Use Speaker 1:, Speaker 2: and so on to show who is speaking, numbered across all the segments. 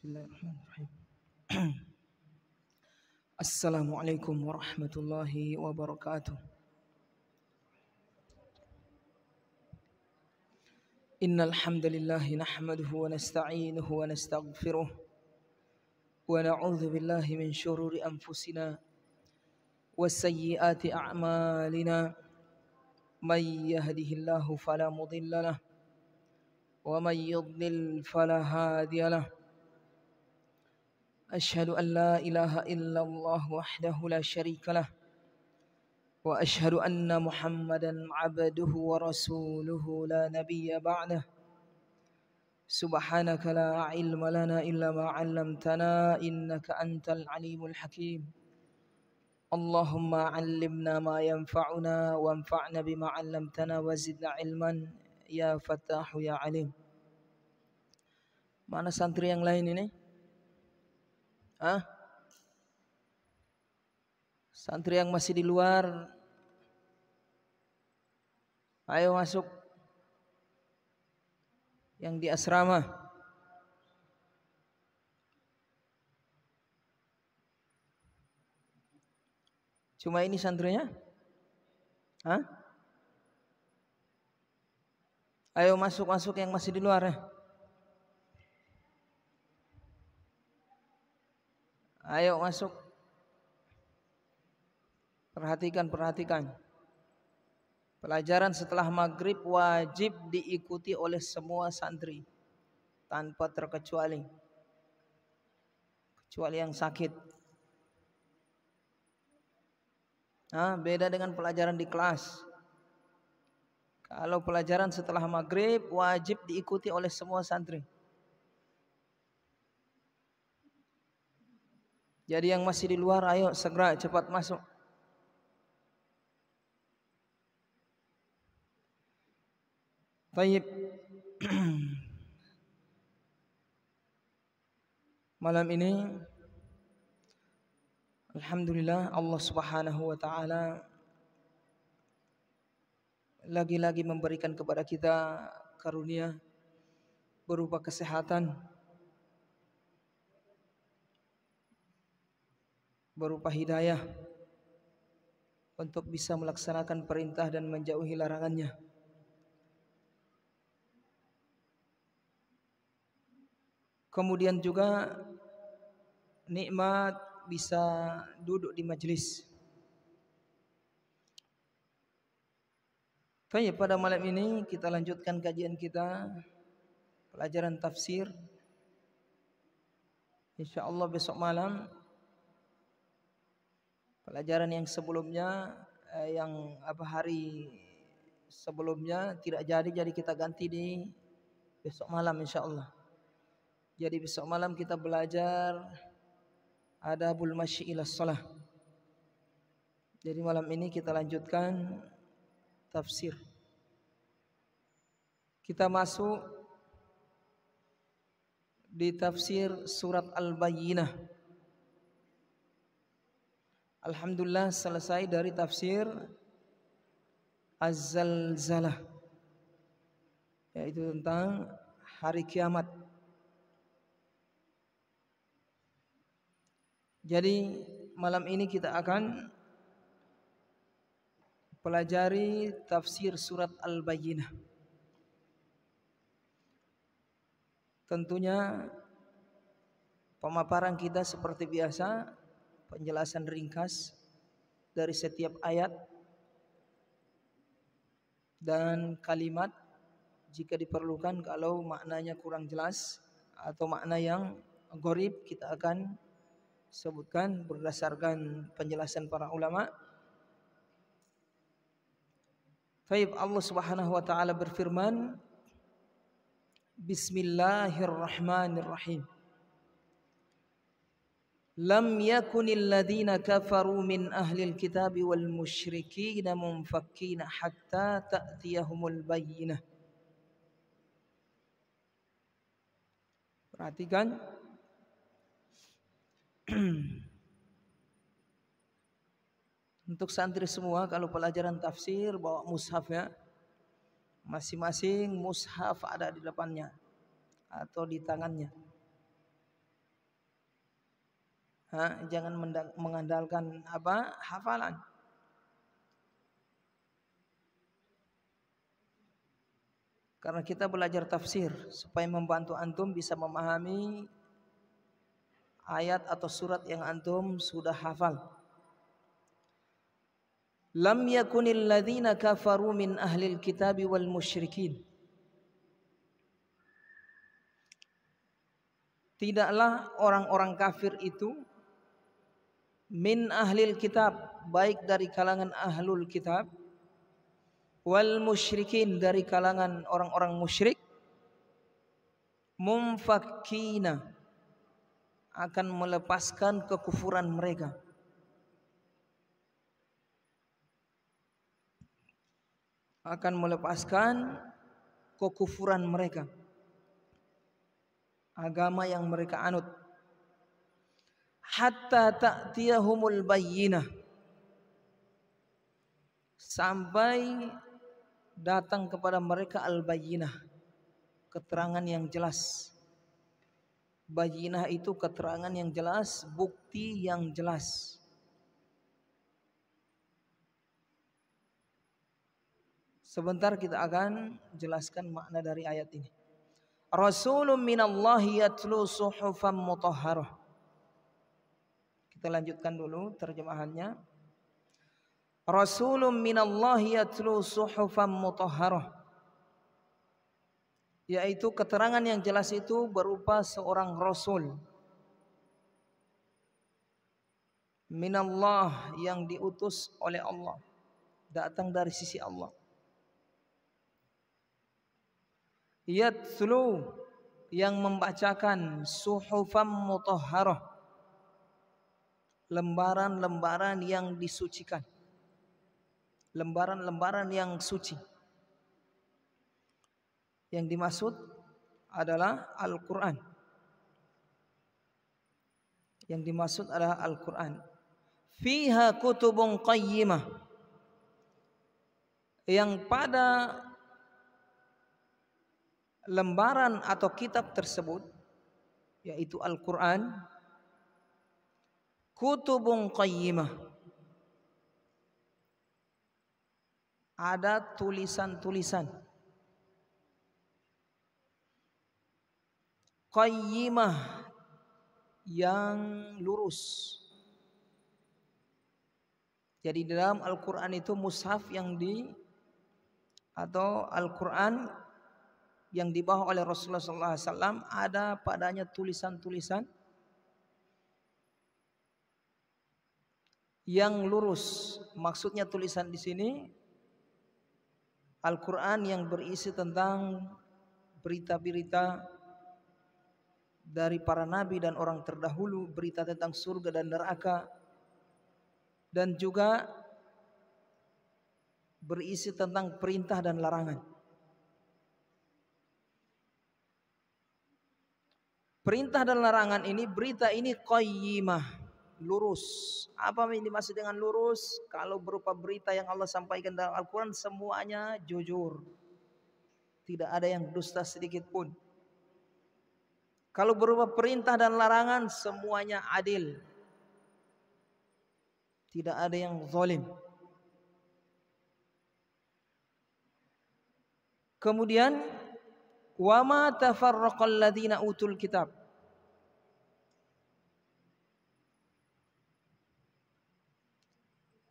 Speaker 1: Bismillahirrahmanirrahim. Assalamualaikum warahmatullahi wabarakatuh. Innal hamdalillah nahmaduhu wa nasta'inuhu wa nastaghfiruh wa na'udzu billahi min shururi anfusina wa sayyiati a'malina. May yahdihillahu fala mudilla lahu wa may yudlil fala hadiya lahu. Asyhadu an la ilaha illallah wahdahu la syarika lah wa asyhadu anna Muhammadan abduhu wa rasuluhu la nabiyya ba'dah. Subhanaka la ilma lana illa ma 'allamtana innaka antal alimul hakim. Allahumma 'allimna ma yanfa'una wanfa'na bima 'allamtana wa zidna ilman ya Fattahu ya Alim. Mana santri yang lain ini? Santri yang masih di luar, ayo masuk. Yang di asrama, cuma ini santrinya? Ayo masuk yang masih di luar ya. Ayo masuk. Perhatikan. Pelajaran setelah maghrib wajib diikuti oleh semua santri tanpa terkecuali. Kecuali yang sakit. Beda dengan pelajaran di kelas. Kalau pelajaran setelah maghrib wajib diikuti oleh semua santri. Jadi yang masih di luar ayo segera cepat masuk. Baik. Malam ini alhamdulillah Allah Subhanahu wa taala lagi-lagi memberikan kepada kita karunia berupa kesehatan, berupa hidayah untuk bisa melaksanakan perintah dan menjauhi larangannya. Kemudian juga nikmat bisa duduk di majelis. Baik, pada malam ini kita lanjutkan kajian kita pelajaran tafsir. Insyaallah besok malam pelajaran yang sebelumnya hari sebelumnya tidak jadi kita ganti di besok malam insyaallah. Jadi besok malam kita belajar adabul masyi ila shalah. Jadi malam ini kita lanjutkan tafsir. Kita masuk di tafsir surat Al-Bayyinah. Alhamdulillah selesai dari tafsir Az-Zalzalah, yaitu tentang hari kiamat. Jadi malam ini kita akan pelajari tafsir surat Al-Bayyinah. Tentunya pemaparan kita seperti biasa, penjelasan ringkas dari setiap ayat dan kalimat jika diperlukan. Kalau maknanya kurang jelas atau makna yang gharib, kita akan sebutkan berdasarkan penjelasan para ulama. Baik, Allah Subhanahu wa taala berfirman, Bismillahirrahmanirrahim. Lam yakunil ladzina kafaru min ahlil kitabi wal musyrikin munfakkina hatta ta'tiyahumul bayyinah. Perhatikan. Untuk santri semua kalau pelajaran tafsir bawa mushafnya, masing-masing mushaf ada di depannya atau di tangannya. Jangan mengandalkan hafalan. Karena kita belajar tafsir supaya membantu antum bisa memahami ayat atau surat yang antum sudah hafal. Lam yakunil ladzina kafaru min ahlil kitabi wal musyrikin. Tidaklah orang-orang kafir itu min ahlil kitab, baik dari kalangan ahlul kitab, wal musyrikin, dari kalangan orang-orang musyrik, mumfakkina, akan melepaskan kekufuran mereka. Akan melepaskan kekufuran mereka, agama yang mereka anut. Hatta ta'tiyahumul bayyinah, sampai datang kepada mereka al-bayyinah, keterangan yang jelas. Bayyinah itu keterangan yang jelas, bukti yang jelas. Sebentar kita akan jelaskan makna dari ayat ini. Rasulun minallahi yatlu suhufan mutahharah. Kita lanjutkan dulu terjemahannya. Rasulun minallahi yatlu suhufan mutahharah, yaitu keterangan yang jelas itu berupa seorang rasul minallah, yang diutus oleh Allah, datang dari sisi Allah. Yatlu, yang membacakan, suhufan mutahharah, lembaran-lembaran yang disucikan, lembaran-lembaran yang suci. Yang dimaksud adalah Al-Quran. Yang dimaksud adalah Al-Quran. Fiha kutubun qayyimah, yang pada lembaran atau kitab tersebut, yaitu Al-Quran, kutubun qayyimah, ada tulisan-tulisan. Qayyimah, yang lurus. Jadi dalam Al-Quran itu mushaf atau Al-Quran yang dibawa oleh Rasulullah SAW, ada padanya tulisan-tulisan yang lurus. Maksudnya tulisan di sini Al-Quran yang berisi tentang berita-berita dari para nabi dan orang terdahulu, berita tentang surga dan neraka, dan juga berisi tentang perintah dan larangan. Perintah dan larangan ini, berita ini qayyimah, lurus. Apa yang dimaksud dengan lurus? Kalau berupa berita yang Allah sampaikan dalam Al-Quran, semuanya jujur, tidak ada yang dusta sedikit pun. Kalau berupa perintah dan larangan, semuanya adil, tidak ada yang zalim. Kemudian wa ma tafarraqal ladzina utul kitab,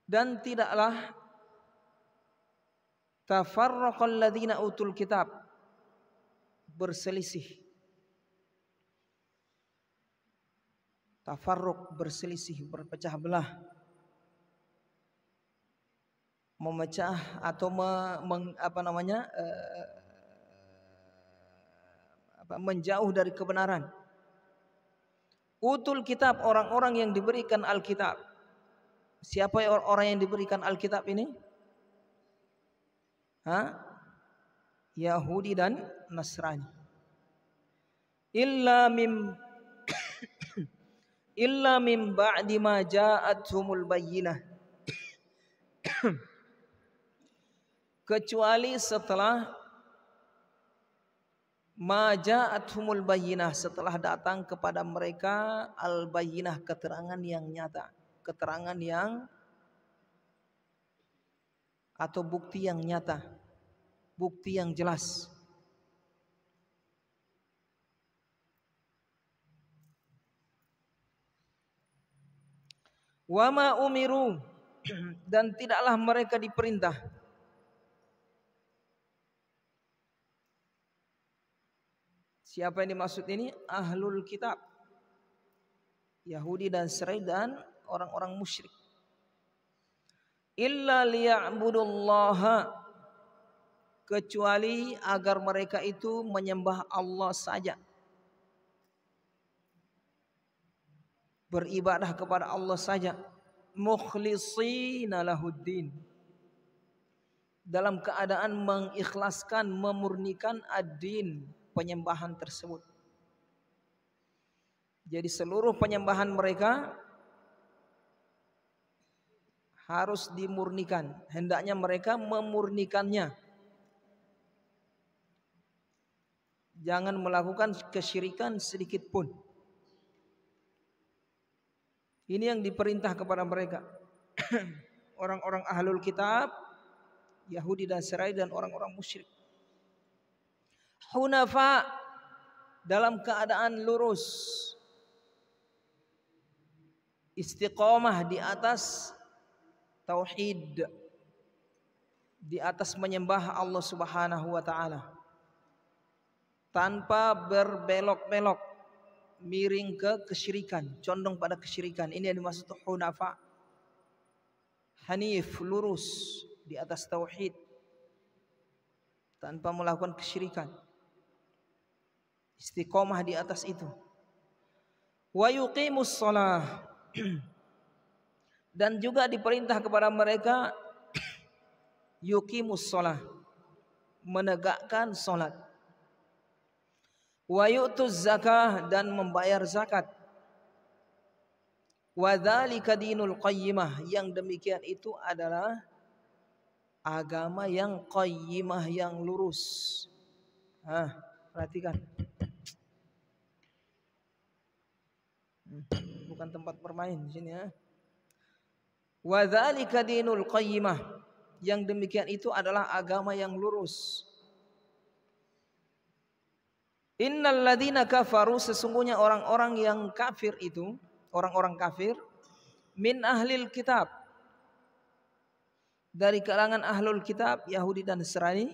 Speaker 1: dan tidaklah tafarraqal ladzina utul kitab, berselisih. Tafarruq, berselisih, berpecah belah, memecah atau menjauh dari kebenaran. Utul kitab, orang-orang yang diberikan Alkitab. Siapa orang yang diberikan Alkitab ini? Yahudi dan Nasrani. Illa min ba'di ma ja'atuhumul bayyinah, kecuali setelah maja'athumul bayyinah, setelah datang kepada mereka al-bayyinah, keterangan yang nyata, keterangan yang atau bukti yang nyata, bukti yang jelas. Wa ma umiru dan tidaklah mereka diperintah Siapa yang dimaksud ini? Ahlul kitab, Yahudi dan Nasrani dan orang-orang musyrik. Illa liya'budullaha, kecuali agar mereka itu menyembah Allah saja, beribadah kepada Allah saja, mukhlishina lahuddin, dalam keadaan mengikhlaskan, memurnikan ad-din, penyembahan tersebut. Jadi seluruh penyembahan mereka harus dimurnikan, hendaknya mereka memurnikannya. Jangan melakukan kesyirikan sedikit pun. Ini yang diperintah kepada mereka. Orang-orang ahlul kitab, Yahudi dan Nasrani dan orang-orang musyrik. Hunafa, dalam keadaan lurus, istiqomah di atas tauhid, di atas menyembah Allah Subhanahu wa taala, tanpa berbelok-belok, miring ke kesyirikan, condong pada kesyirikan. Ini yang dimaksud hunafa. Hanif, lurus di atas tauhid, tanpa melakukan kesyirikan. Istiqomah di atas itu. Wa yuqimus shalah, dan juga diperintah kepada mereka yuqimus shalah, menegakkan salat. Wa yu'tuz zakah, dan membayar zakat. Wa dzalika dinul qayyimah, yang demikian itu adalah agama yang qayyimah, yang lurus. Perhatikan. Bukan tempat bermain di sini ya. Wa dzalika dinul qayyimah, yang demikian itu adalah agama yang lurus. Innal ladzina kafaru, sesungguhnya orang-orang yang kafir itu, orang-orang kafir, min ahlil kitab, dari kalangan ahlul kitab, Yahudi dan Nasrani,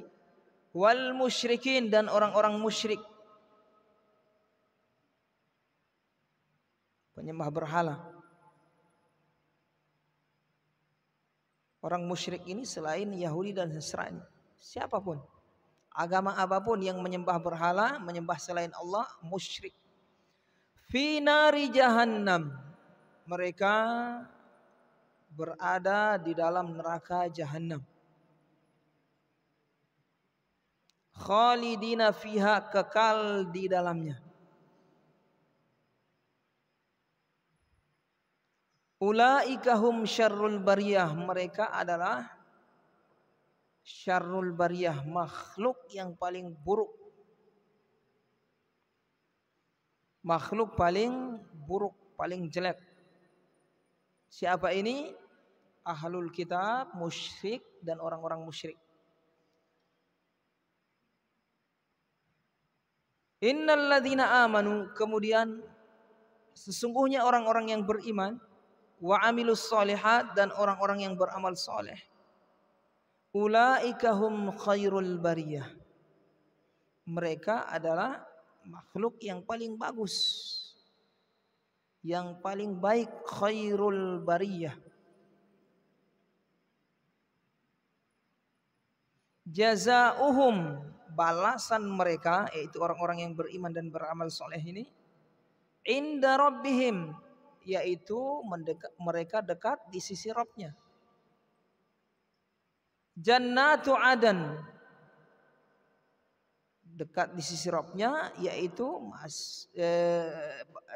Speaker 1: wal musyrikin, dan orang-orang musyrik, penyembah berhala. Orang musyrik ini selain Yahudi dan Nasrani, siapapun, agama apapun yang menyembah berhala, menyembah selain Allah, musyrik. Fi nari jahannam, mereka berada di dalam neraka jahannam. Khalidina fiha, kekal di dalamnya. Ulaika hum syarrul bariyah, mereka adalah syarrul bariyah, makhluk yang paling buruk, makhluk paling buruk, paling jelek. Siapa ini? Ahlul kitab, musyrik, dan orang-orang musyrik. Innal ladzina amanu, kemudian sesungguhnya orang-orang yang beriman, wa amilus sholihat, dan orang-orang yang beramal soleh, ulaika hum khairul bariyah, mereka adalah makhluk yang paling bagus, yang paling baik, khairul bariyah. Jazaohum, balasan mereka, yaitu orang-orang yang beriman dan beramal soleh ini, inda rabbihim, yaitu mereka dekat di sisi Rabbnya. Jannatu adan, dekat di sisi Rabbnya, yaitu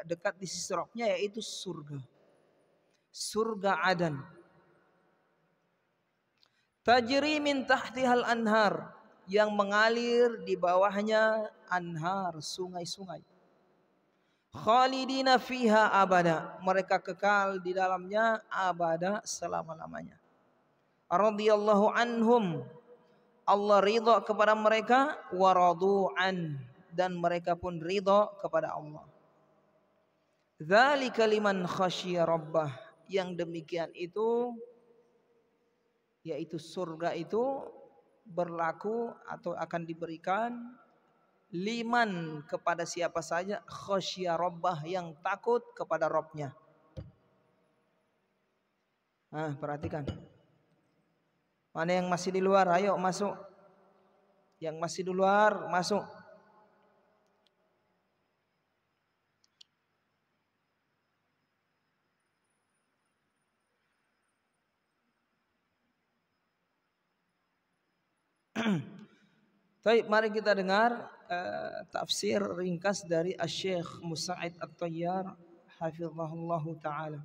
Speaker 1: dekat di sisi Rabbnya, yaitu surga, surga Adan. tajri min tahtihal anhar, yang mengalir di bawahnya anhar, sungai-sungai. Khalidina fiha abada, mereka kekal di dalamnya abada, selama-lamanya. Radhiyallahu anhum, Allah ridha kepada mereka, wa radu'an, dan mereka pun ridha kepada Allah. Dzalika liman khasyiya rabbah, yang demikian itu yaitu surga itu berlaku atau akan diberikan liman, kepada siapa saja, khasyiya rabbah, yang takut kepada Rabbnya. Nah, perhatikan. Mana yang masih di luar, ayo masuk. Yang masih di luar, masuk. Baik, mari kita dengar tafsir ringkas dari Asy-Syaikh Musa'id At-Tayyar hafizahullahu taala.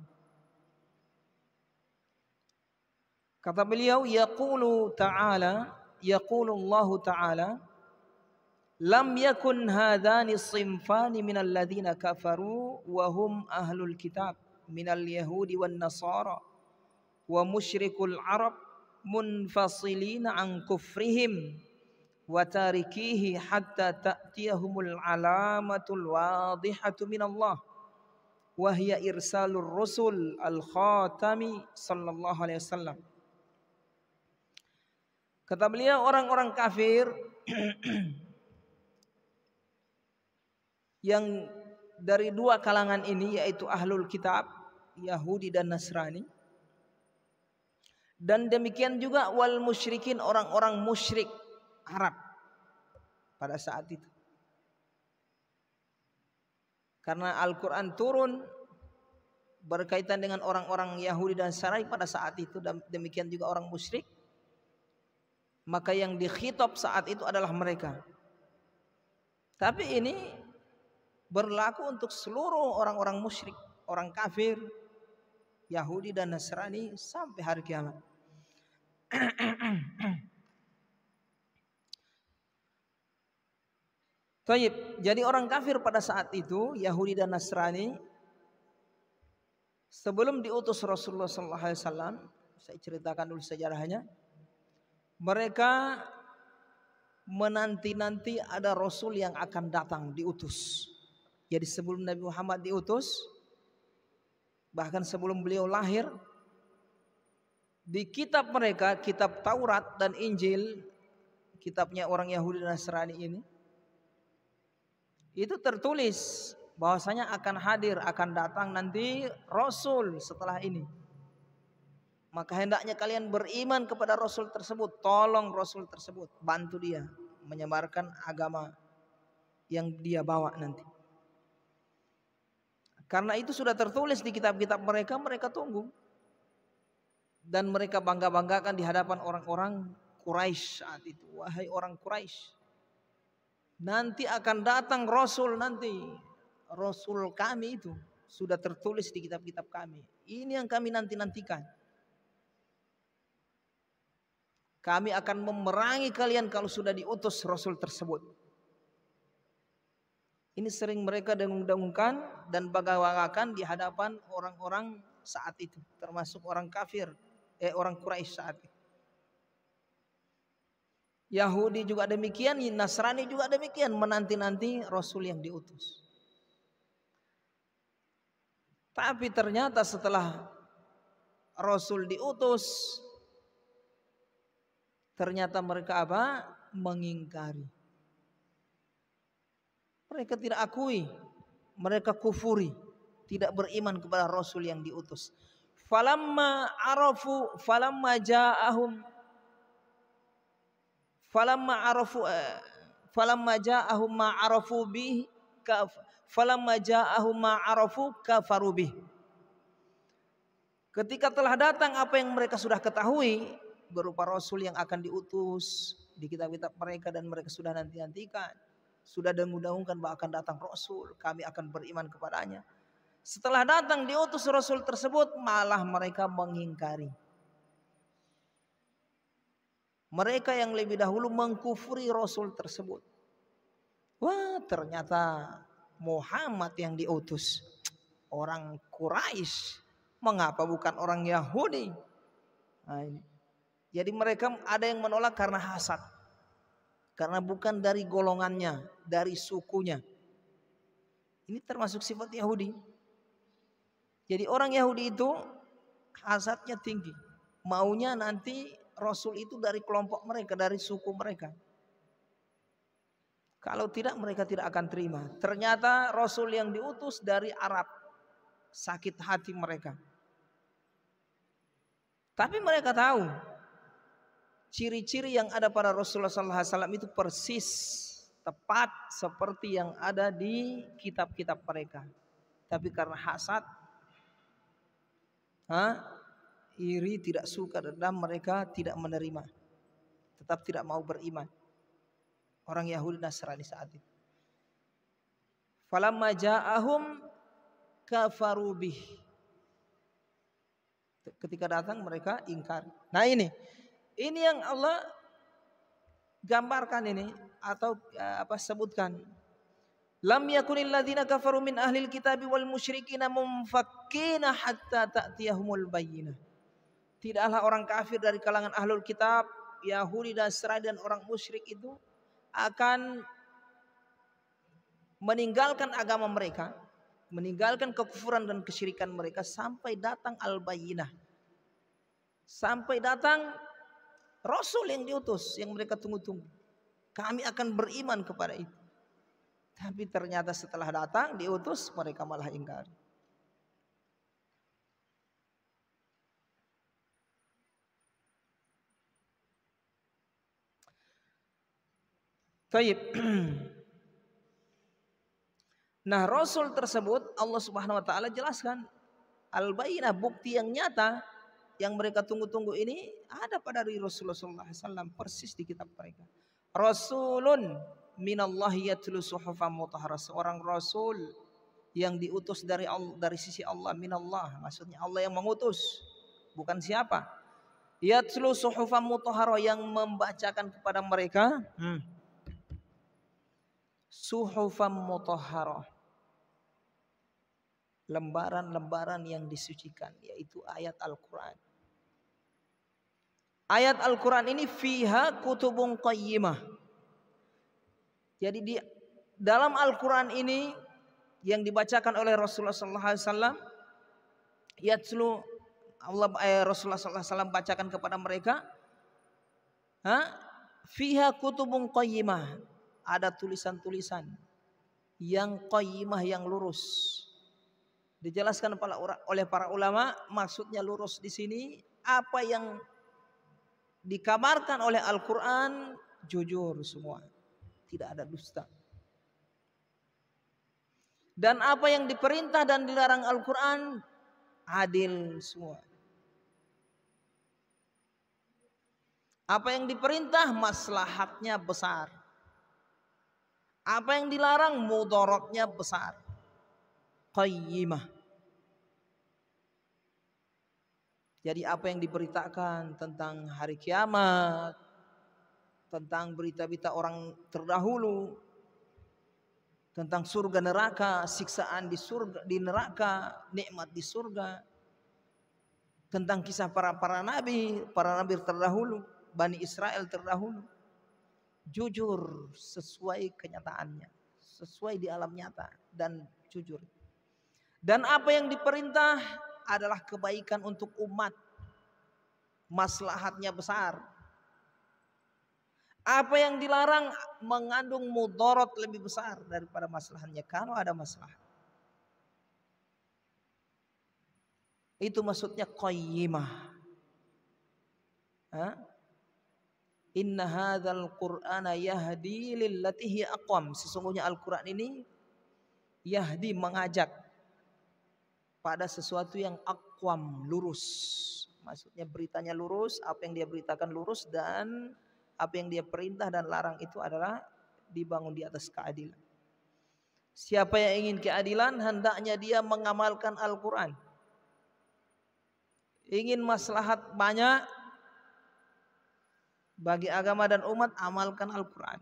Speaker 1: Kata beliau, yaqulu ta'ala, yaqulu Allah taala, lam yakun hadhani sinfani minal ladzina kafaru wa hum ahlul kitab minal yahudi wan nasara wa musyrikul arab munfasilina an kufrihim wa tarikihi hatta ta'tiyahumul alamatul wadihatu minallah wa hiya irsalur rusul al khatami sallallahu alaihi wasallam. Kata beliau, orang-orang kafir yang dari dua kalangan ini, yaitu ahlul kitab, Yahudi dan Nasrani, dan demikian juga wal musyrikin, orang-orang musyrik Arab pada saat itu. Karena Al-Quran turun berkaitan dengan orang-orang Yahudi dan Nasrani pada saat itu, dan demikian juga orang musyrik, maka yang dikhitab saat itu adalah mereka. Tapi ini berlaku untuk seluruh orang-orang musyrik, orang kafir, Yahudi dan Nasrani sampai hari kiamat. Taib. Jadi orang kafir pada saat itu, Yahudi dan Nasrani, sebelum diutus Rasulullah SAW, saya ceritakan dulu sejarahnya. Mereka menanti-nanti ada Rasul yang akan datang, diutus. Jadi sebelum Nabi Muhammad diutus, bahkan sebelum beliau lahir, di kitab mereka, kitab Taurat dan Injil, kitabnya orang Yahudi dan Nasrani ini, itu tertulis bahwasanya akan hadir, akan datang nanti Rasul setelah ini. Maka hendaknya kalian beriman kepada Rasul tersebut, tolong Rasul tersebut, bantu dia menyebarkan agama yang dia bawa nanti. Karena itu sudah tertulis di kitab-kitab mereka, mereka tunggu. Dan mereka bangga-banggakan di hadapan orang-orang Quraisy saat itu. Wahai orang Quraisy, nanti akan datang Rasul nanti. Rasul kami itu sudah tertulis di kitab-kitab kami. Ini yang kami nanti-nantikan. Kami akan memerangi kalian kalau sudah diutus Rasul tersebut. Ini sering mereka dengung-dengungkan dan bangga-banggakan di hadapan orang-orang saat itu, termasuk orang kafir, orang Quraisy saat itu. Yahudi juga demikian, Nasrani juga demikian, menanti-nanti Rasul yang diutus. Tapi ternyata setelah Rasul diutus, ternyata mereka apa? Mengingkari. Mereka tidak akui, mereka kufuri, tidak beriman kepada Rasul yang diutus. Falamma ja'ahum kafaru bih. Ketika telah datang apa yang mereka sudah ketahui berupa Rasul yang akan diutus di kitab-kitab mereka, dan mereka sudah nanti-nantikan, sudah dengung-dengungkan bahwa akan datang Rasul, kami akan beriman kepadanya. Setelah datang diutus Rasul tersebut, malah mereka mengingkari. Mereka yang lebih dahulu mengkufuri Rasul tersebut. Wah, ternyata Muhammad yang diutus orang Quraisy, mengapa bukan orang Yahudi? Nah, ini. Jadi mereka ada yang menolak karena hasad, karena bukan dari golongannya, dari sukunya. Ini termasuk sifat Yahudi. Jadi orang Yahudi itu hasadnya tinggi, maunya nanti Rasul itu dari kelompok mereka, dari suku mereka. Kalau tidak, mereka tidak akan terima. Ternyata Rasul yang diutus dari Arab, sakit hati mereka. Tapi mereka tahu ciri-ciri yang ada pada Rasulullah SAW itu persis tepat seperti yang ada di kitab-kitab mereka. Tapi karena hasad, iri, tidak suka, dendam, mereka tidak menerima, tetap tidak mau beriman. Orang Yahudi Nasrani saat itu. Falamma ja'ahum kafaru bih. Ketika datang mereka ingkar. Nah ini yang Allah gambarkan ini atau sebutkan. Lam yakunil ladzina kafaru min ahlil kitabi wal musyrikina munfakkina hatta ta'tiyahumul bayyinah. Tidaklah orang kafir dari kalangan ahlul kitab, Yahudi, Nasrani dan orang musyrik itu akan meninggalkan agama mereka, meninggalkan kekufuran dan kesyirikan mereka sampai datang al-bayyinah. Sampai datang Rasul yang diutus, yang mereka tunggu-tunggu. Kami akan beriman kepada itu. Tapi ternyata setelah datang diutus, mereka malah ingkar. Taib. Nah, Rasul tersebut Allah Subhanahu wa taala jelaskan al-bayyinah, bukti yang nyata yang mereka tunggu-tunggu ini ada pada diri Rasulullah SAW, persis di kitab mereka. Rasulun minallahi yatlu suhufan mutahharah, seorang rasul yang diutus dari Allah, dari sisi Allah, minallah, maksudnya Allah yang mengutus, bukan siapa. Yatlu suhufan mutahharah, yang membacakan kepada mereka suhufan mutahharah, lembaran-lembaran yang disucikan, yaitu ayat Al-Quran. Ayat Al-Quran ini fiha kutubun qayyimah. Jadi di dalam Al-Quran ini yang dibacakan oleh Rasulullah SAW, yatlu Allah, Rasulullah SAW bacakan kepada mereka, fiha kutubun qayyimah, ada tulisan-tulisan yang qayyimah, yang lurus. Dijelaskan oleh para ulama, maksudnya lurus di sini apa yang dikabarkan oleh Al-Quran jujur semua, tidak ada dusta. Dan apa yang diperintah dan dilarang Al-Quran adil semua. Apa yang diperintah maslahatnya besar, apa yang dilarang mudaratnya besar. Qayyimah. Jadi apa yang diberitakan tentang hari kiamat, tentang berita-berita orang terdahulu, tentang surga neraka, siksaan di surga, di neraka, nikmat di surga, tentang kisah para nabi terdahulu, Bani Israel terdahulu, jujur sesuai kenyataannya, sesuai di alam nyata dan jujur. Dan apa yang diperintah adalah kebaikan untuk umat, maslahatnya besar. Apa yang dilarang mengandung mudarat lebih besar daripada maslahatnya, kalau ada maslahat. Itu maksudnya qayyimah. Inna hadzal qur'ana yahdi lillati hiya aqwam. Sesungguhnya Al-Qur'an ini yahdi, mengajak pada sesuatu yang aqwam, lurus. Maksudnya beritanya lurus, apa yang dia beritakan lurus, dan apa yang dia perintah dan larang itu adalah dibangun di atas keadilan. Siapa yang ingin keadilan, hendaknya dia mengamalkan Al-Quran. Ingin maslahat banyak, Bagi agama dan umat, amalkan Al-Quran.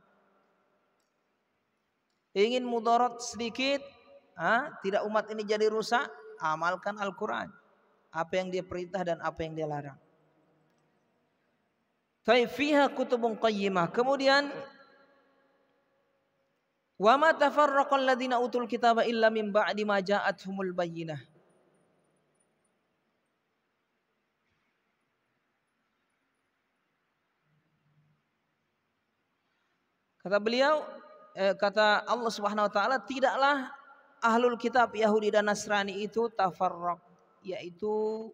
Speaker 1: Ingin mudarat sedikit, tidak umat ini jadi rusak, amalkan Al-Quran. Apa yang dia perintah dan apa yang dia larang. Fiha kutubun qayyimah. Kemudian wa ma tafarraqal ladzina utul kitaba illa min ba'di ma ja'atuhumul bayyinah. Kata beliau, kata Allah Subhanahu wa taala, tidaklah ahlul kitab Yahudi dan Nasrani itu tafarraq, yaitu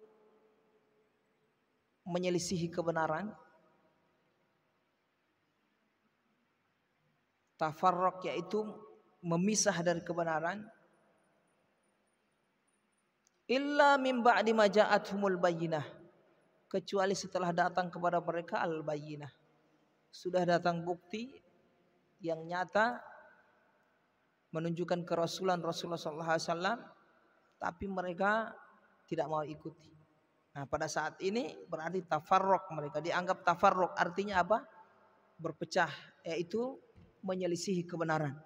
Speaker 1: menyelisihi kebenaran. Tafarraq yaitu memisah dari kebenaran. Illa min ba'di ma ja'atuhumul bayyinah, kecuali setelah datang kepada mereka al-bayyinah. Sudah datang bukti yang nyata menunjukkan kerasulan Rasulullah SAW, tapi mereka tidak mau ikuti. Nah, pada saat ini berarti tafarraq, mereka dianggap tafarraq, artinya apa? Berpecah, yaitu menyelisihi kebenaran.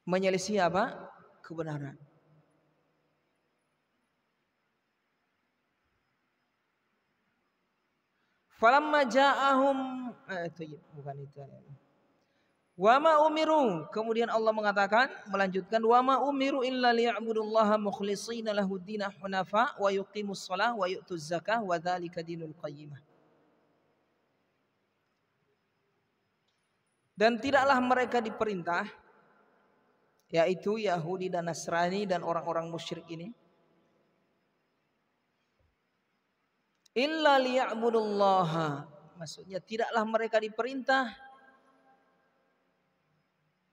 Speaker 1: Menyelisihi apa? Kebenaran. Falamma ja'ahum bukan itu. Wa ma umiru, kemudian Allah mengatakan, melanjutkan, wa ma umiru illa liya'budullaha mukhlishina lahud-din hunafa wa yuqimus shalah wa yu'tuz zakah wa dzalika dinul qayyimah. Dan tidaklah mereka diperintah, yaitu Yahudi dan Nasrani dan orang-orang musyrik ini, illa liya'budullaha, maksudnya tidaklah mereka diperintah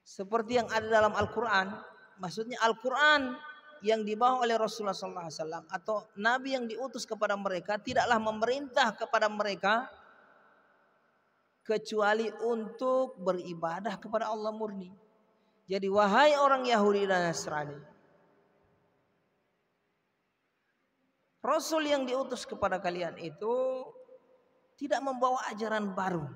Speaker 1: seperti yang ada dalam Al-Quran. Maksudnya Al-Quran yang dibawa oleh Rasulullah SAW atau Nabi yang diutus kepada mereka tidaklah memerintah kepada mereka kecuali untuk beribadah kepada Allah murni. Jadi wahai orang Yahudi dan Nasrani, Rasul yang diutus kepada kalian itu tidak membawa ajaran baru.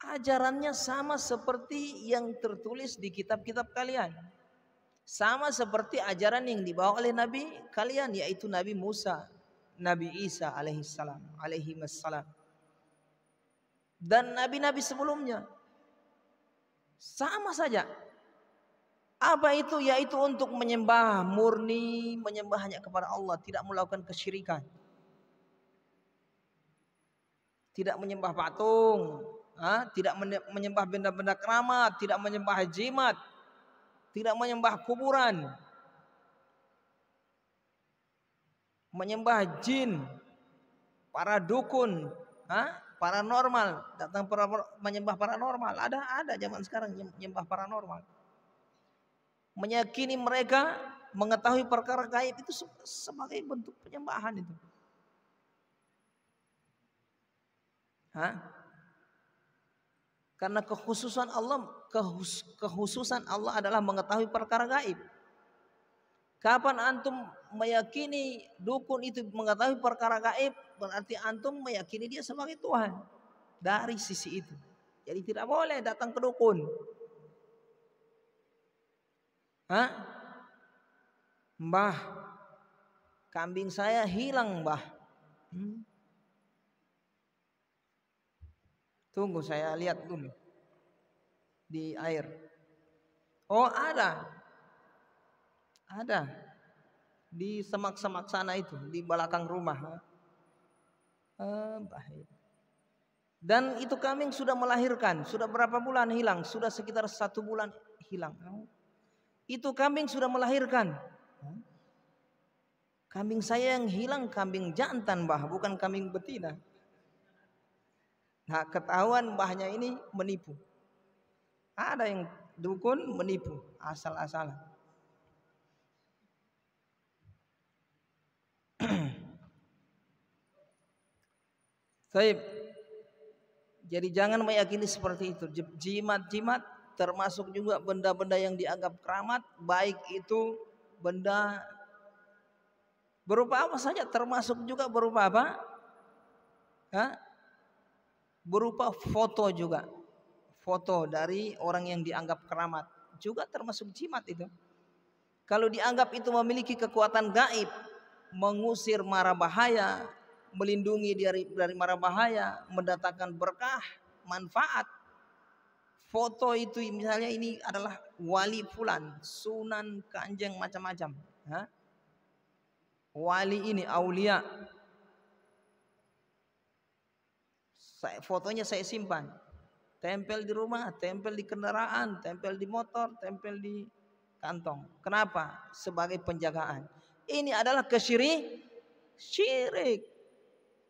Speaker 1: Ajarannya sama seperti yang tertulis di kitab-kitab kalian. Sama seperti ajaran yang dibawa oleh Nabi kalian, yaitu Nabi Musa, Nabi Isa alaihissalam. Dan nabi-nabi sebelumnya. Sama saja. Apa itu? Yaitu untuk menyembah murni, menyembah hanya kepada Allah, tidak melakukan kesyirikan. Tidak menyembah patung, tidak menyembah benda-benda keramat, tidak menyembah jimat, tidak menyembah kuburan, menyembah jin, para dukun, paranormal, datang menyembah paranormal. Ada zaman sekarang menyembah paranormal. Meyakini mereka mengetahui perkara gaib itu sebagai bentuk penyembahan itu. Karena kekhususan Allah adalah mengetahui perkara gaib. Kapan antum meyakini dukun itu mengetahui perkara gaib, berarti antum meyakini dia sebagai Tuhan. Dari sisi itu. Jadi tidak boleh datang ke dukun. Mbah, kambing saya hilang, Mbah. Tunggu saya lihat dulu di air. Oh, ada di semak-semak sana itu, di belakang rumah. Bahaya. Dan itu kambing sudah melahirkan. Sudah berapa bulan hilang? Sudah sekitar 1 bulan hilang. Itu kambing sudah melahirkan. Kambing saya yang hilang kambing jantan, Mbah, bukan kambing betina. Nah, ketahuan mbahnya ini menipu. Ada yang dukun menipu asal-asalan. Baik. Jadi jangan meyakini seperti itu. Jimat-jimat termasuk juga benda-benda yang dianggap keramat, baik itu benda Berupa apa saja, termasuk juga berupa apa? Hah? Berupa foto juga. Foto dari orang yang dianggap keramat juga termasuk jimat itu. Kalau dianggap itu memiliki kekuatan gaib, mengusir mara bahaya, melindungi dari mara bahaya, mendatangkan berkah, manfaat. Foto itu misalnya ini adalah wali fulan, sunan, kanjeng, macam-macam. Wali ini aulia. Fotonya saya simpan. Tempel di rumah, tempel di kendaraan, tempel di motor, tempel di kantong. Kenapa? Sebagai penjagaan. Ini adalah syirik.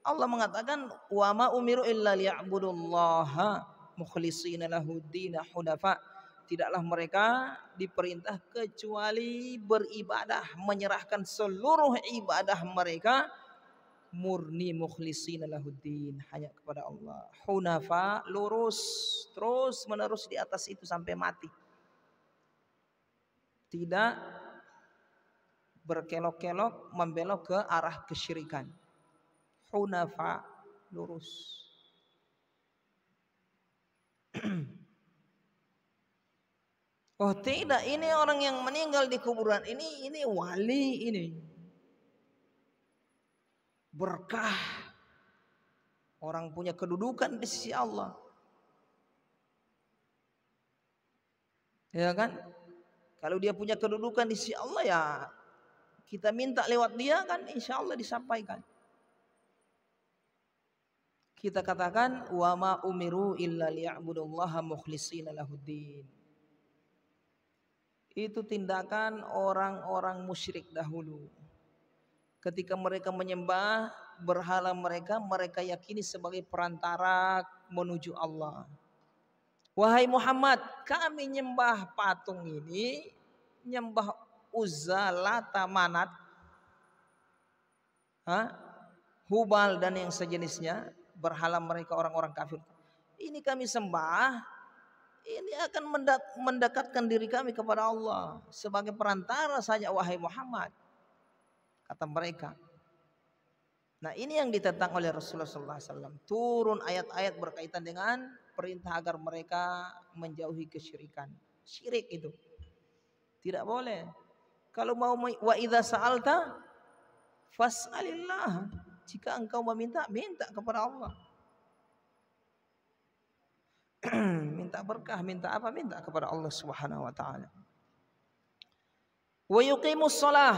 Speaker 1: Allah mengatakan wa ma umiru illa liya'budullaha mukhlishina lahuddin hunafa. Tidaklah mereka diperintah kecuali beribadah, menyerahkan seluruh ibadah mereka murni mukhlishina lahuddin, hanya kepada Allah. Hunafa, lurus, terus menerus di atas itu sampai mati. Tidak berkelok-kelok membelok ke arah kesyirikan. Hunafa, lurus. Oh tidak, ini orang yang meninggal di kuburan ini wali ini. Berkah. Orang punya kedudukan di sisi Allah. Ya kan? Kalau dia punya kedudukan di sisi Allah ya kita minta lewat dia kan insya Allah disampaikan. Kita katakan wa ma umiru illa liya'budullaha mukhlishina lahuddin. Itu tindakan orang-orang musyrik dahulu. Ketika mereka menyembah berhala mereka yakini sebagai perantara menuju Allah. Wahai Muhammad, kami nyembah patung ini, nyembah Uzza, Lata, Manat, Hubal dan yang sejenisnya, berhala mereka orang-orang kafir. Ini kami sembah. Ini akan mendekatkan diri kami kepada Allah sebagai perantara saja wahai Muhammad, kata mereka. Nah ini yang ditentang oleh Rasulullah SAW. Turun ayat-ayat berkaitan dengan perintah agar mereka menjauhi kesyirikan. Syirik itu tidak boleh. Kalau mau wa idza sa'alta fas'alillah. Jika engkau meminta, minta kepada Allah. Minta berkah, minta apa? Minta kepada Allah Subhanahu wa taala. Wa yuqimus shalah.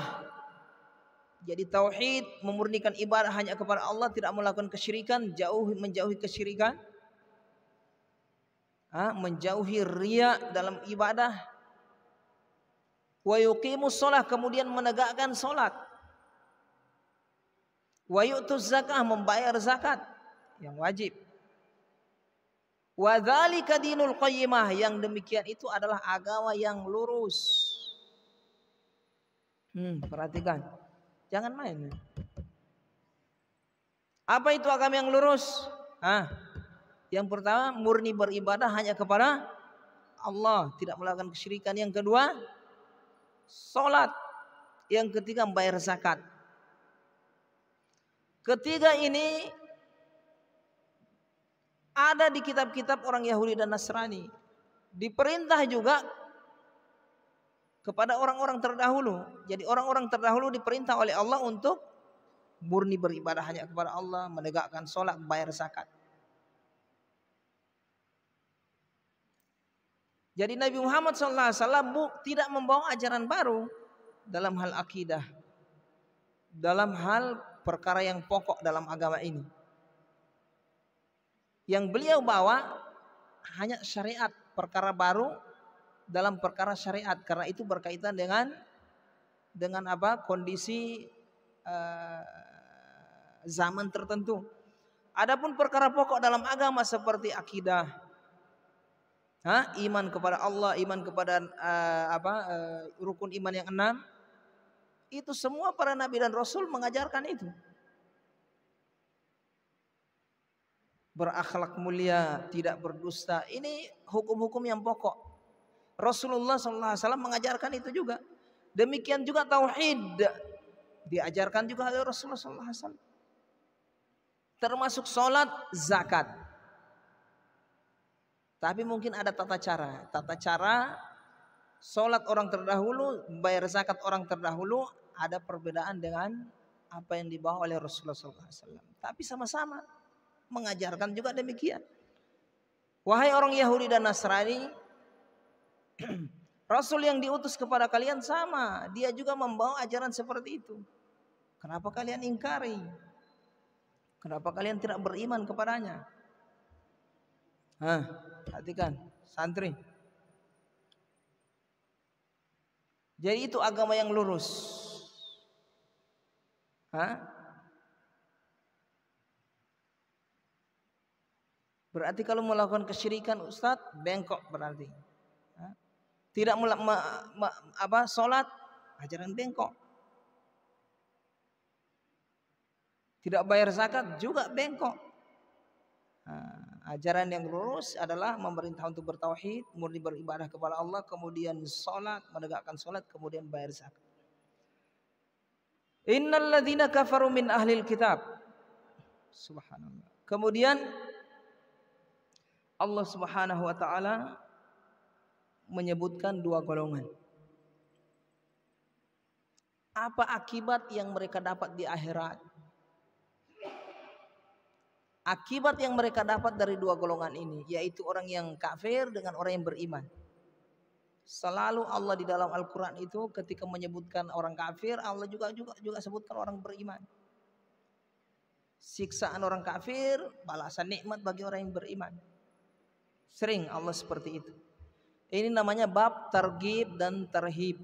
Speaker 1: Jadi tauhid, memurnikan ibadah hanya kepada Allah, tidak melakukan kesyirikan, menjauhi kesyirikan. Menjauhi riya dalam ibadah. Wa yuqimus shalah, kemudian menegakkan salat. Wa yu'tuz zakah, membayar zakat yang wajib. Wa dzalika dinul qayyimah, yang demikian itu adalah agama yang lurus. Perhatikan, jangan main. Apa itu agama yang lurus? Yang pertama, murni beribadah hanya kepada Allah, tidak melakukan kesyirikan. Yang kedua, salat. Yang ketiga, membayar zakat. Ketiga ini ada di kitab-kitab orang Yahudi dan Nasrani. Diperintah juga kepada orang-orang terdahulu. Jadi orang-orang terdahulu diperintah oleh Allah untuk murni beribadah hanya kepada Allah, menegakkan sholat, membayar zakat. Jadi Nabi Muhammad SAW tidak membawa ajaran baru dalam hal akidah, dalam hal perkara yang pokok dalam agama ini. Yang beliau bawa hanya syariat, perkara baru dalam perkara syariat, karena itu berkaitan dengan apa? Kondisi zaman tertentu. Adapun perkara pokok dalam agama seperti akidah, iman kepada Allah, iman kepada rukun iman yang 6, itu semua para nabi dan rasul mengajarkan itu. Berakhlak mulia, tidak berdusta. Ini hukum-hukum yang pokok. Rasulullah SAW mengajarkan itu juga. Demikian juga tauhid. diajarkan juga oleh Rasulullah SAW. Termasuk sholat, zakat. Tapi mungkin ada tata cara. Tata cara sholat orang terdahulu, bayar zakat orang terdahulu ada perbedaan dengan apa yang dibawa oleh Rasulullah SAW. Tapi sama-sama mengajarkan juga demikian. Wahai orang Yahudi dan Nasrani, Rasul yang diutus kepada kalian sama, dia juga membawa ajaran seperti itu. Kenapa kalian ingkari? Kenapa kalian tidak beriman kepadanya? Perhatikan, santri. Jadi itu agama yang lurus. Berarti kalau melakukan kesyirikan, Ustadz, bengkok berarti. Tidak sholat, ajaran bengkok. Tidak bayar zakat juga bengkok. Ajaran yang lurus adalah memerintah untuk bertauhid, murni beribadah kepada Allah, kemudian sholat, menegakkan sholat, kemudian bayar zakat. Innal ladzina kafaru min ahlil kitab. Subhanallah. Kemudian Allah Subhanahu wa taala menyebutkan dua golongan. Apa akibat yang mereka dapat di akhirat? Akibat yang mereka dapat dari dua golongan ini, yaitu orang yang kafir dengan orang yang beriman. Selalu Allah di dalam Al-Quran itu ketika menyebutkan orang kafir, Allah juga sebutkan orang beriman. Siksaan orang kafir, balasan nikmat bagi orang yang beriman. Sering Allah seperti itu. Ini namanya bab targhib dan tarhib.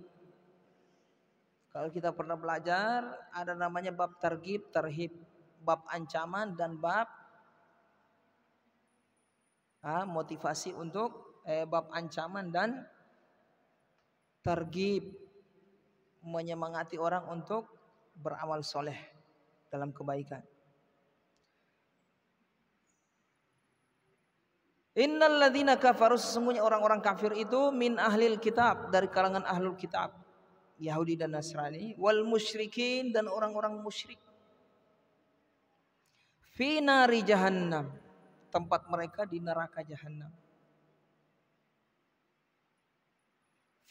Speaker 1: Kalau kita pernah belajar, ada namanya bab targhib, tarhib, bab ancaman dan bab motivasi untuk bab ancaman dan targhib, menyemangati orang untuk beramal soleh dalam kebaikan. Innal ladzina kafaru, sesungguhnya orang-orang kafir itu min ahlil kitab, dari kalangan ahlul kitab, Yahudi dan Nasrani, wal musyrikin, dan orang-orang musyrik. Fi nari jahannam, tempat mereka di neraka jahannam.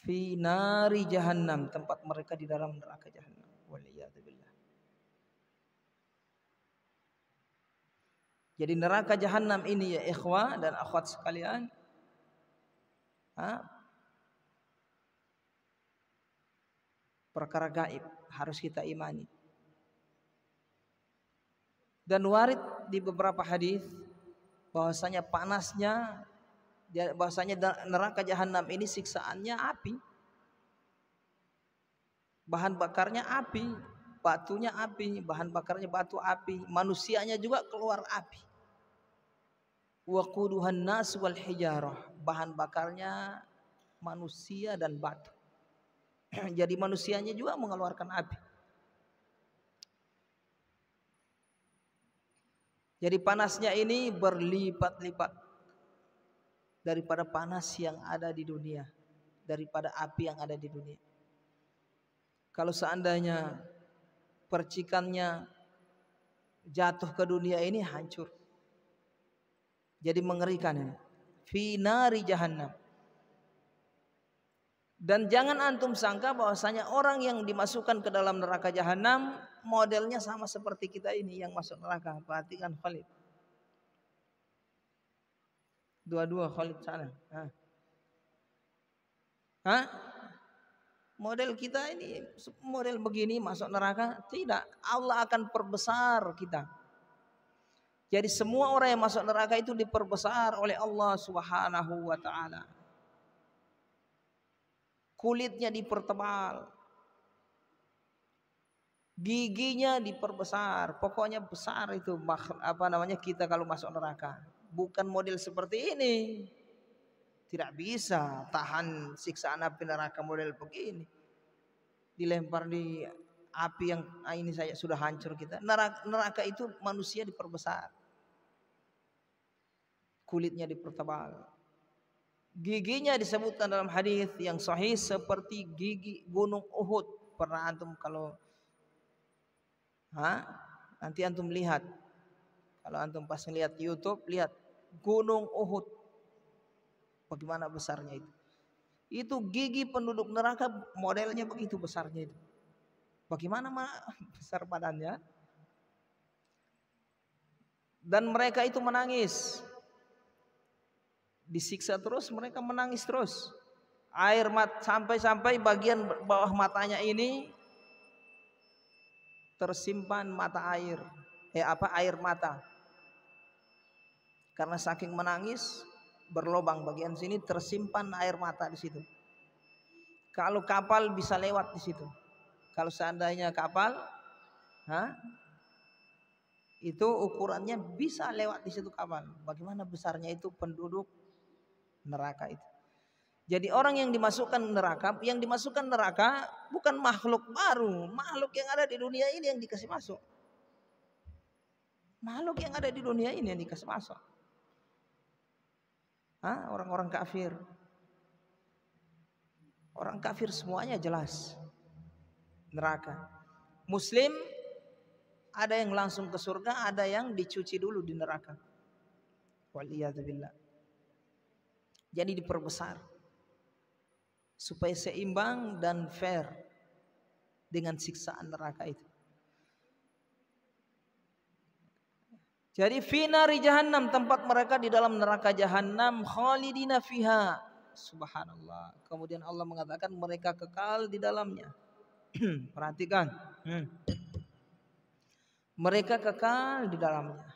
Speaker 1: Fi nari jahannam, tempat mereka di dalam neraka jahannam. Waliyadzubillah. Jadi neraka jahannam ini ya ikhwah dan akhwat sekalian, perkara gaib, harus kita imani. Dan warid di beberapa hadis bahwasanya panasnya, bahwasanya neraka jahanam ini siksaannya api, bahan bakarnya api, batunya api, bahan bakarnya batu api, manusianya juga keluar api. Waquduhan nas wal hijarah, bahan bakarnya manusia dan batu. Jadi manusianya juga mengeluarkan api. Jadi panasnya ini berlipat-lipat daripada panas yang ada di dunia, daripada api yang ada di dunia. Kalau seandainya percikannya jatuh ke dunia ini, hancur. Jadi mengerikan ini. Fi nari jahannam. Dan jangan antum sangka bahwasanya orang yang dimasukkan ke dalam neraka jahanam modelnya sama seperti kita ini yang masuk neraka. Perhatikan Khalid. Dua-dua Khalid sana. Model kita ini model begini masuk neraka? Tidak. Allah akan perbesar kita. Jadi semua orang yang masuk neraka itu diperbesar oleh Allah Subhanahu wa ta'ala. Kulitnya dipertebal, giginya diperbesar, pokoknya besar itu kita kalau masuk neraka. Bukan model seperti ini. Tidak bisa tahan siksaan api neraka model begini. Dilempar di api yang ini saya sudah hancur kita. Neraka itu manusia diperbesar, kulitnya dipertebal, giginya disebutkan dalam hadis yang sahih seperti gigi gunung Uhud. Pernah antum kalau Hah? Nanti antum lihat. Kalau antum pas ngelihat YouTube, lihat Gunung Uhud. Bagaimana besarnya itu. Itu gigi penduduk neraka modelnya begitu besarnya itu. Bagaimana besar badannya? Dan mereka itu menangis. Disiksa terus, mereka menangis terus. Air sampai bagian bawah matanya ini tersimpan mata air. Air mata. Karena saking menangis, berlobang bagian sini tersimpan air mata di situ. Kalau kapal bisa lewat di situ. Kalau seandainya kapal, itu ukurannya bisa lewat di situ kapal. Bagaimana besarnya itu penduduk neraka itu. Jadi orang yang dimasukkan neraka bukan makhluk baru, makhluk yang ada di dunia ini yang dikasih masuk. Makhluk yang ada di dunia ini yang dikasih masuk. Orang-orang kafir. Orang kafir semuanya jelas neraka. Muslim ada yang langsung ke surga, ada yang dicuci dulu di neraka. Waliyadzubillah. Jadi diperbesar supaya seimbang dan fair dengan siksaan neraka itu. Jadi fi nari jahannam, tempat mereka di dalam neraka jahannam, khalidina fiha. Subhanallah. Kemudian Allah mengatakan mereka kekal di dalamnya. Perhatikan. Mereka kekal di dalamnya.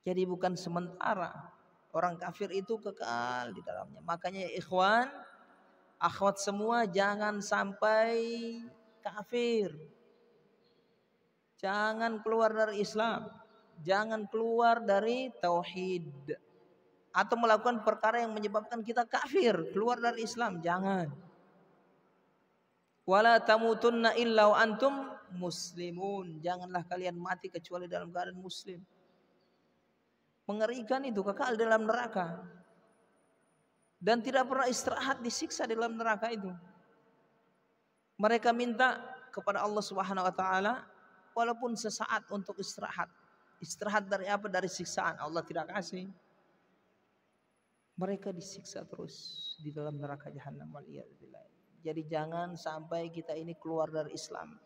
Speaker 1: Jadi bukan sementara. Orang kafir itu kekal di dalamnya. Makanya ikhwan, akhwat semua jangan sampai kafir. Jangan keluar dari Islam. Jangan keluar dari tauhid. Atau melakukan perkara yang menyebabkan kita kafir, keluar dari Islam. Jangan. Wala tamutunna illa wa antum muslimun. Janganlah kalian mati kecuali dalam keadaan muslim. Mengerikan itu, kekal dalam neraka. Dan tidak pernah istirahat, disiksa di dalam neraka itu. Mereka minta kepada Allah Subhanahu wa taala walaupun sesaat untuk istirahat. Istirahat dari apa? Dari siksaan. Allah tidak kasih. Mereka disiksa terus di dalam neraka jahannam. Jadi jangan sampai kita ini keluar dari Islam.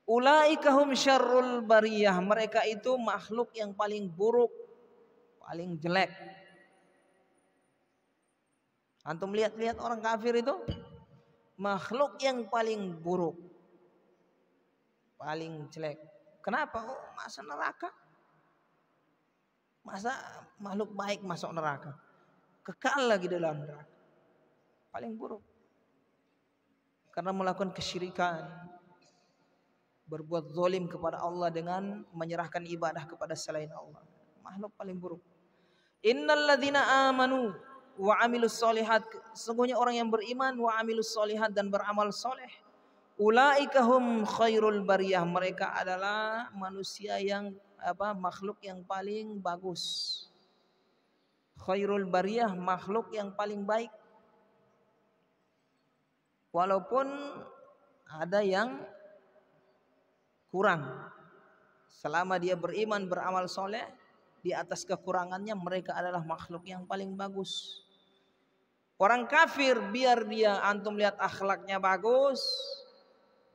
Speaker 1: Ulaika hum syarrul bariyah. Mereka itu makhluk yang paling buruk, paling jelek. Antum lihat-lihat orang kafir itu makhluk yang paling buruk, paling jelek. Kenapa? Masa neraka? Masa makhluk baik masuk neraka? Kekal lagi dalam neraka. Paling buruk. Karena melakukan kesyirikan, berbuat zalim kepada Allah dengan menyerahkan ibadah kepada selain Allah. Makhluk paling buruk. Innal ladzina amanu wa amilus solihat. Sesungguhnya orang yang beriman wa amilus solihat dan beramal soleh. Ulaika hum khairul bariyah. Mereka adalah manusia yang makhluk yang paling bagus. Khairul bariyah, makhluk yang paling baik. Walaupun ada yang kurang, selama dia beriman beramal soleh, di atas kekurangannya mereka adalah makhluk yang paling bagus. Orang kafir biar dia antum lihat akhlaknya bagus,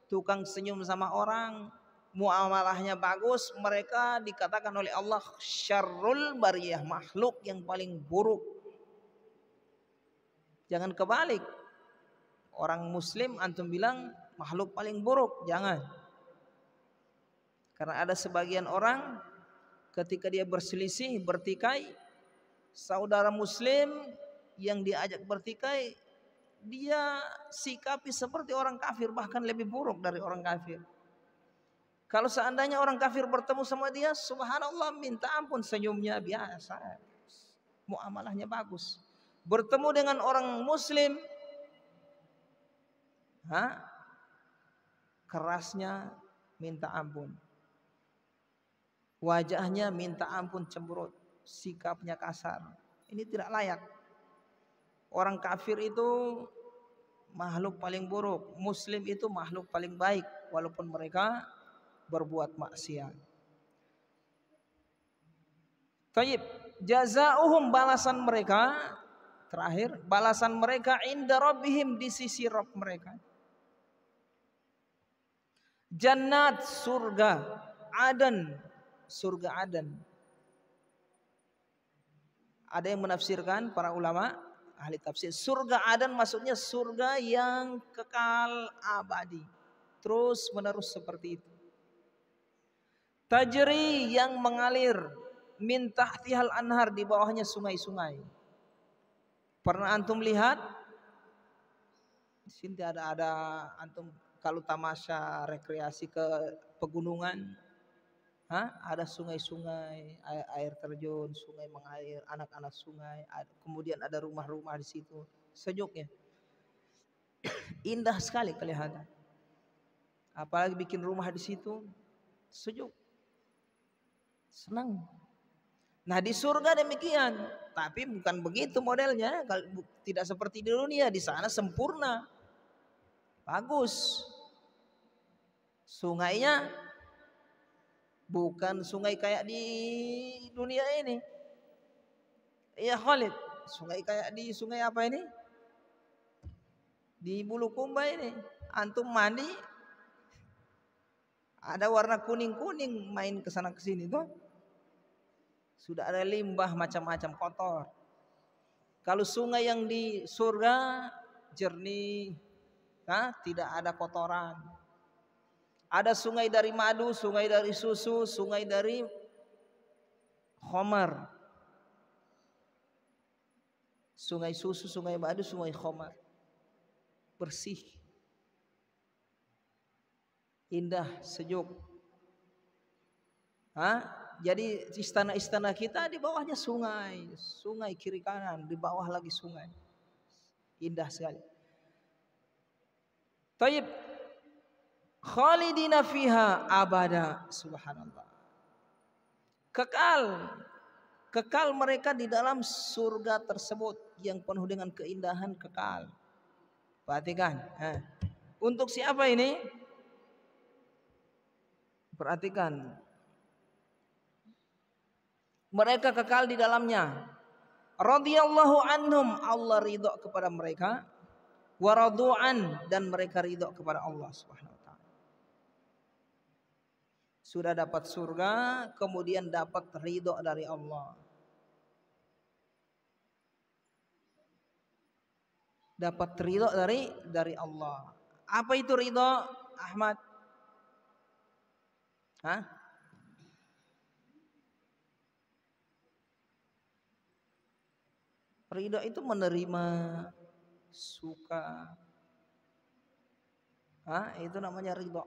Speaker 1: tukang senyum sama orang, muamalahnya bagus, mereka dikatakan oleh Allah syarrul bariyah, makhluk yang paling buruk. Jangan kebalik. Orang muslim antum bilang makhluk paling buruk, jangan. Karena ada sebagian orang ketika dia berselisih, bertikai, saudara muslim yang diajak bertikai, dia sikapi seperti orang kafir, bahkan lebih buruk dari orang kafir. Kalau seandainya orang kafir bertemu sama dia, subhanallah, minta ampun, senyumnya biasa, muamalahnya bagus. Bertemu dengan orang muslim, kerasnya minta ampun, wajahnya minta ampun cemberut, sikapnya kasar. Ini tidak layak. Orang kafir itu makhluk paling buruk, muslim itu makhluk paling baik. walaupun mereka berbuat maksiat. Taib, jazaohum, balasan mereka, terakhir balasan mereka inda rabbihim, di sisi Rabb mereka. Jannat, surga, adan, surga adan. Ada yang menafsirkan para ulama ahli tafsir, surga adan maksudnya surga yang kekal abadi, terus menerus seperti itu. Tajri, yang mengalir, min tahtihal anhar, di bawahnya sungai-sungai. Pernah antum lihat di sini ada antum kalau tamasya rekreasi ke pegunungan, ada sungai-sungai, air terjun, sungai mengalir, anak-anak sungai, kemudian ada rumah-rumah di situ, sejuknya indah sekali kelihatan. Apalagi bikin rumah di situ, sejuk, senang. Nah di surga demikian, tapi bukan begitu modelnya. Kalau tidak seperti di dunia, di sana sempurna, bagus. Sungainya bukan sungai kayak di dunia ini. Iya Khalid, sungai kayak di sungai apa ini? Di Bulukumba ini, antum mandi ada warna kuning-kuning, main kesana kesini tuh sudah ada limbah macam-macam kotor. Kalau sungai yang di surga jernih, tidak ada kotoran. Ada sungai dari madu, sungai dari susu, sungai dari khamar. Sungai susu, sungai madu, sungai khamar. Bersih, indah, sejuk. Jadi istana-istana kita di bawahnya sungai, sungai kiri kanan, di bawah lagi sungai. Indah sekali. Taib, khalidina fiha abada, subhanallah. Kekal mereka di dalam surga tersebut yang penuh dengan keindahan, kekal. Perhatikan, untuk siapa ini? Perhatikan. Mereka kekal di dalamnya. Radhiyallahu anhum, Allah ridho kepada mereka. Wa radu'an, dan mereka ridho kepada Allah Subhanahu wa taala. Sudah dapat surga, kemudian dapat ridho dari Allah. Dapat ridho dari Allah. Apa itu ridho, Ahmad? Ridho itu menerima, suka. Itu namanya ridho.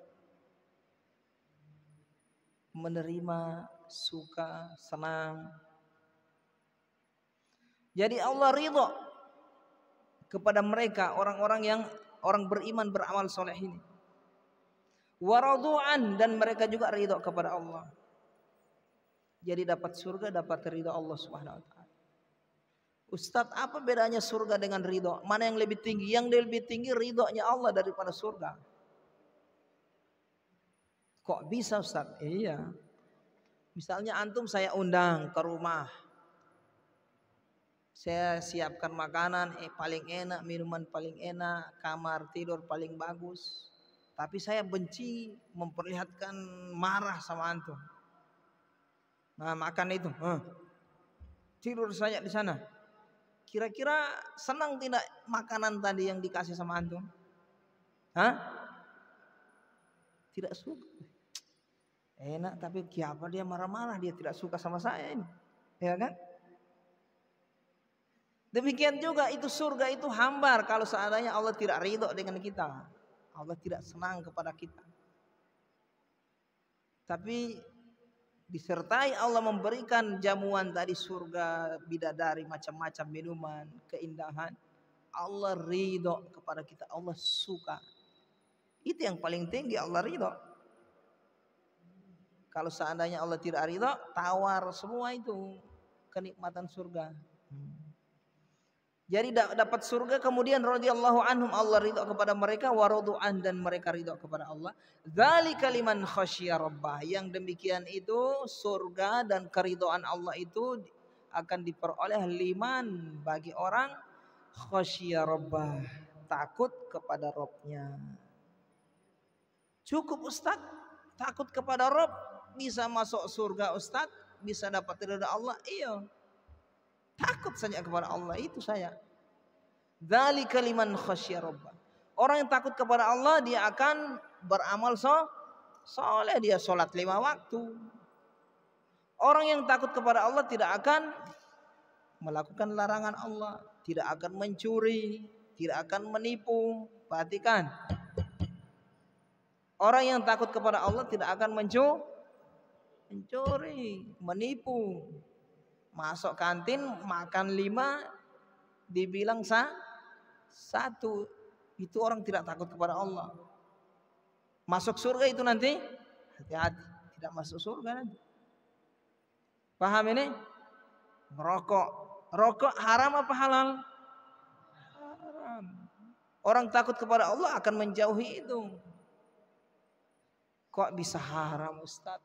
Speaker 1: Menerima, suka, senang. Jadi Allah ridho kepada mereka, orang-orang beriman, beramal soleh ini. Waradu'an, dan mereka juga ridho kepada Allah. Jadi dapat surga, dapat ridho Allah Subhanahu wa taala. Ustadz, apa bedanya surga dengan ridho? Mana yang lebih tinggi? Yang lebih tinggi ridhonya Allah daripada surga. Kok bisa Ustadz? Iya. Misalnya antum saya undang ke rumah, saya siapkan makanan paling enak, minuman paling enak, kamar tidur paling bagus. Tapi saya benci memperlihatkan marah sama antum. Nah makan itu, tidur saja di sana. Kira-kira senang tidak makanan tadi yang dikasih sama antum? Tidak suka. Enak, tapi siapa dia marah-marah, dia tidak suka sama saya ini, ya kan? Demikian juga itu surga itu hambar kalau seandainya Allah tidak ridho dengan kita, Allah tidak senang kepada kita. Tapi disertai Allah memberikan jamuan tadi, surga, bidadari, macam-macam minuman, keindahan. Allah ridho kepada kita, Allah suka. Itu yang paling tinggi, Allah ridho. Kalau seandainya Allah tidak ridho, tawar semua itu kenikmatan surga. Jadi dapat surga, kemudian radhiyallahu anhum, Allah ridha kepada mereka, wa radu'an, dan mereka ridha kepada Allah. Dzalika liman khasyya rabbah. Yang demikian itu surga dan keridhaan Allah itu akan diperoleh liman, bagi orang khasyya rabbah, takut kepada Rabbnya. Cukup Ustaz, takut kepada Rabb bisa masuk surga Ustaz, bisa dapat ridha Allah. Iya. Takut saja kepada Allah, itu saya. Dzalika liman khasyya rabbah. Orang yang takut kepada Allah, dia akan beramal soleh, dia sholat 5 waktu. Orang yang takut kepada Allah tidak akan melakukan larangan Allah, tidak akan mencuri, tidak akan menipu. Perhatikan. Orang yang takut kepada Allah tidak akan mencuri, menipu. Masuk kantin, makan 5, dibilang 1. Itu orang tidak takut kepada Allah. Masuk surga itu nanti hati-hati, tidak masuk surga nanti. Paham ini? Rokok haram apa halal? Haram. Orang takut kepada Allah akan menjauhi itu. Kok bisa haram Ustaz?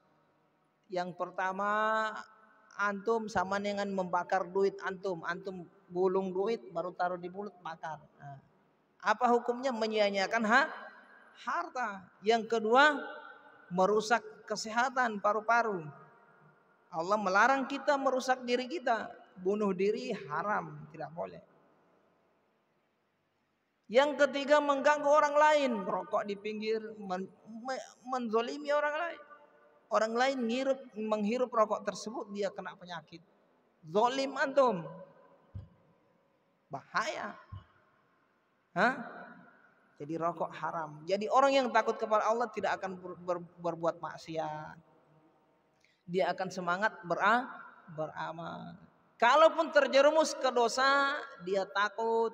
Speaker 1: Yang pertama, antum sama dengan membakar duit antum gulung duit baru taruh di mulut bakar. Nah, apa hukumnya? Menyia-nyiakan harta. Yang kedua, merusak kesehatan paru-paru. Allah melarang kita merusak diri kita. Bunuh diri haram, tidak boleh. Yang ketiga, mengganggu orang lain, merokok di pinggir, menzolimi orang lain. Orang lain menghirup rokok tersebut, dia kena penyakit. Zolim antum, bahaya. Jadi rokok haram. Jadi orang yang takut kepada Allah tidak akan berbuat maksiat. Dia akan semangat beramal. Kalaupun terjerumus ke dosa, dia takut,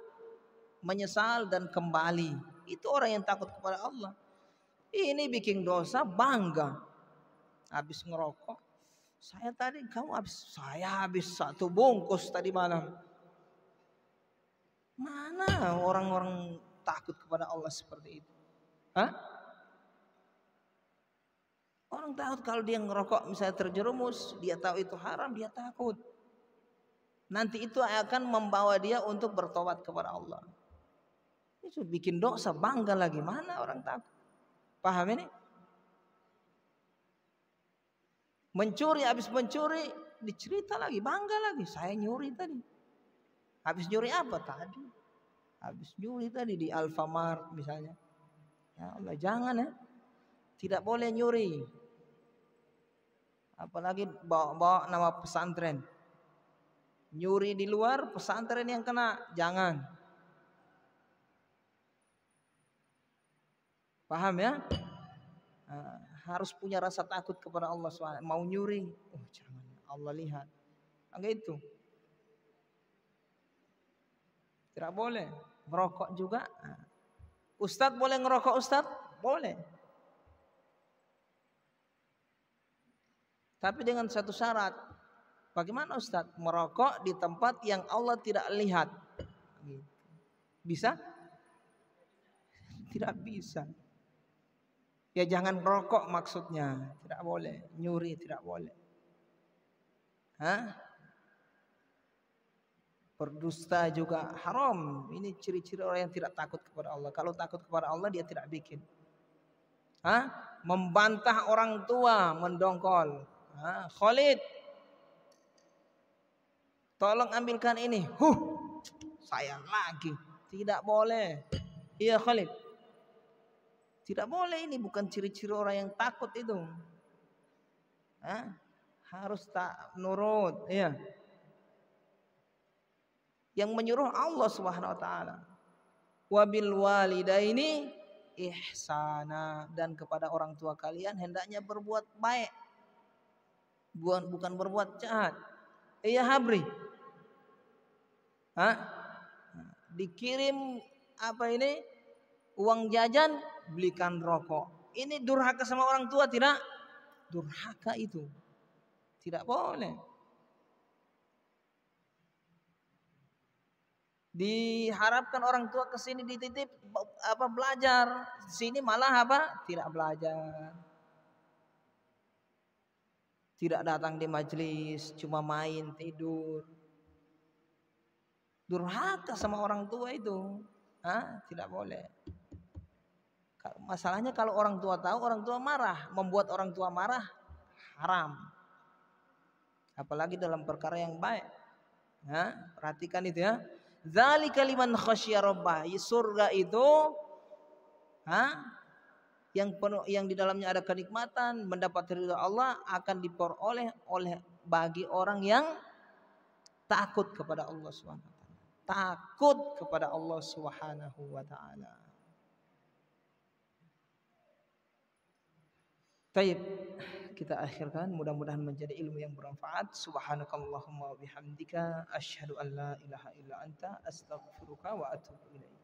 Speaker 1: menyesal, dan kembali. Itu orang yang takut kepada Allah. Ini bikin dosa bangga. Habis ngerokok, saya habis 1 bungkus tadi malam. Mana orang-orang takut kepada Allah seperti itu? Orang takut kalau dia ngerokok misalnya terjerumus, dia tahu itu haram, dia takut. Nanti itu akan membawa dia untuk bertobat kepada Allah. Itu bikin dosa bangga lagi. Mana orang takut? Paham ini? Mencuri, habis mencuri dicerita lagi, bangga lagi. Saya nyuri tadi. Habis nyuri apa tadi? Habis nyuri tadi di Alfamart misalnya. Ya Allah, jangan ya. Tidak boleh nyuri. Apalagi bawa nama pesantren. Nyuri di luar, pesantren yang kena. Jangan. Paham ya? Harus punya rasa takut kepada Allah SWT. Mau nyuri, jangan, Allah lihat. Enggak itu. Tidak boleh. Merokok juga. Ustadz boleh ngerokok Ustadz? Boleh. Tapi dengan satu syarat. Bagaimana Ustadz? Merokok di tempat yang Allah tidak lihat. Bisa? Tidak bisa. Ya jangan merokok maksudnya. Tidak boleh. Nyuri tidak boleh. Berdusta juga haram. Ini ciri-ciri orang yang tidak takut kepada Allah. Kalau takut kepada Allah dia tidak bikin. Membantah orang tua, mendongkol. Khalid, tolong ambilkan ini. Saya lagi. Tidak boleh. Iya Khalid. Tidak boleh, ini bukan ciri-ciri orang yang takut itu. Harus tak nurut. Iya. Yang menyuruh Allah Subhanahu wa taala. Wabil walidaini ihsana, dan kepada orang tua kalian hendaknya berbuat baik. Bukan berbuat jahat. Iya Habri. Dikirim uang jajan, belikan rokok. Ini durhaka sama orang tua tidak? Durhaka itu. Tidak boleh. Diharapkan orang tua ke sini dititip belajar, sini malah tidak belajar. Tidak datang di majelis, cuma main, tidur. Durhaka sama orang tua itu. Tidak boleh. Masalahnya kalau orang tua tahu, orang tua marah. Membuat orang tua marah haram. Apalagi dalam perkara yang baik. Perhatikan itu ya. Dzalika liman khasyya rabbah. Surga itu yang penuh, yang di dalamnya ada kenikmatan, mendapat ridha Allah, akan diperoleh oleh bagi orang yang takut kepada Allah Subhanahu wa taala. Takut kepada Allah Subhanahu wa taala. Baik, kita akhirkan, mudah-mudahan menjadi ilmu yang bermanfaat. Subhanakallahumma wa bihamdika asyhadu an la ilaha illa anta astaghfiruka wa atubu ilaik.